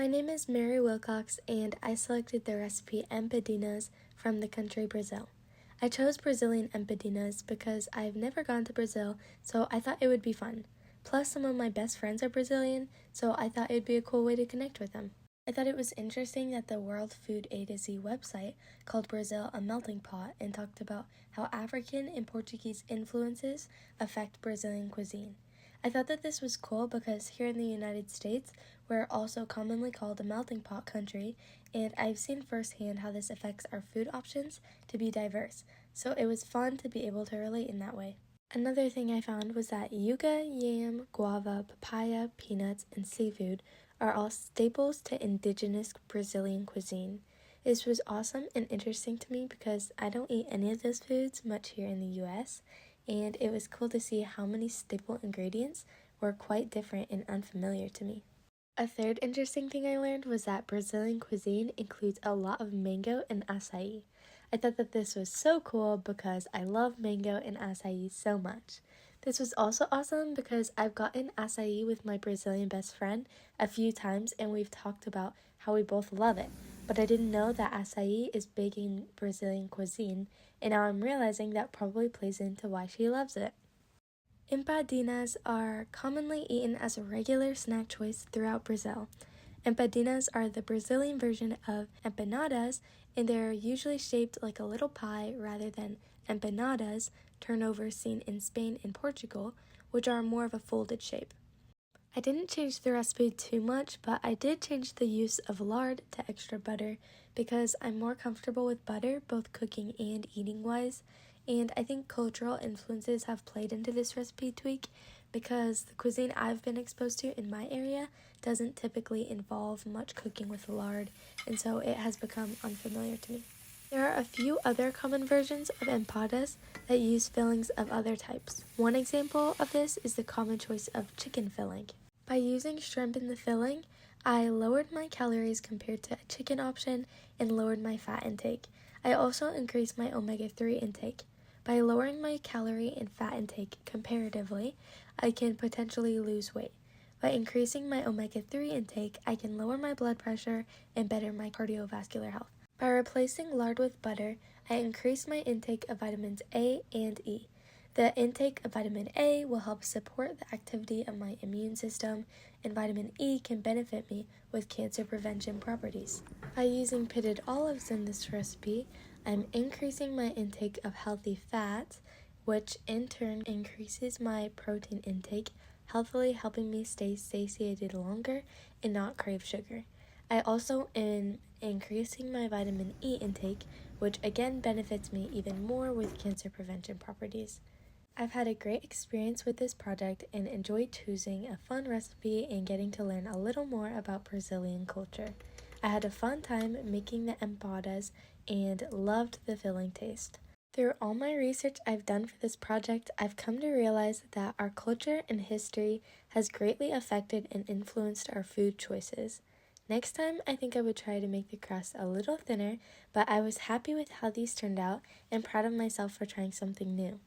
name is Mary Wilcox, and I selected the recipe Empadinhas from the country Brazil. I chose Brazilian empadinhas because I've never gone to Brazil, so I thought it would be fun. Plus, some of my best friends are Brazilian, so I thought it would be a cool way to connect with them. I thought it was interesting that the World Food A to Z website called Brazil a melting pot and talked about how African and Portuguese influences affect Brazilian cuisine. I thought that this was cool because here in the United States, we're also commonly called a melting pot country, and I've seen firsthand how this affects our food options to be diverse, so it was fun to be able to relate in that way. Another thing I found was that yuca, yam, guava, papaya, peanuts, and seafood are all staples to indigenous Brazilian cuisine. This was awesome and interesting to me because I don't eat any of those foods much here in the US, and it was cool to see how many staple ingredients were quite different and unfamiliar to me. A third interesting thing I learned was that Brazilian cuisine includes a lot of mango and acai. I thought that this was so cool because I love mango and acai so much. This was also awesome because I've gotten acai with my Brazilian best friend a few times and we've talked about how we both love it, but I didn't know that acai is big in Brazilian cuisine, and now I'm realizing that probably plays into why she loves it. Empadinhas are commonly eaten as a regular snack choice throughout Brazil. Empadinhas are the Brazilian version of empanadas, and they're usually shaped like a little pie rather than empanadas, turnovers seen in Spain and Portugal, which are more of a folded shape. I didn't change the recipe too much, but I did change the use of lard to extra butter because I'm more comfortable with butter, both cooking and eating wise, and I think cultural influences have played into this recipe tweak because the cuisine I've been exposed to in my area doesn't typically involve much cooking with lard, and so it has become unfamiliar to me. There are a few other common versions of empadas that use fillings of other types. One example of this is the common choice of chicken filling. By using shrimp in the filling, I lowered my calories compared to a chicken option and lowered my fat intake. I also increased my omega-3 intake. By lowering my calorie and fat intake comparatively, I can potentially lose weight. By increasing my omega-3 intake, I can lower my blood pressure and better my cardiovascular health. By replacing lard with butter, I increase my intake of vitamins A and E. The intake of vitamin A will help support the activity of my immune system, and vitamin E can benefit me with cancer prevention properties. By using pitted olives in this recipe, I'm increasing my intake of healthy fats, which in turn increases my protein intake, healthily helping me stay satiated longer and not crave sugar. I also am increasing my vitamin E intake, which again benefits me even more with cancer prevention properties. I've had a great experience with this project and enjoyed choosing a fun recipe and getting to learn a little more about Brazilian culture. I had a fun time making the empadas and loved the filling taste. Through all my research I've done for this project, I've come to realize that our culture and history has greatly affected and influenced our food choices. Next time, I think I would try to make the crust a little thinner, but I was happy with how these turned out and proud of myself for trying something new.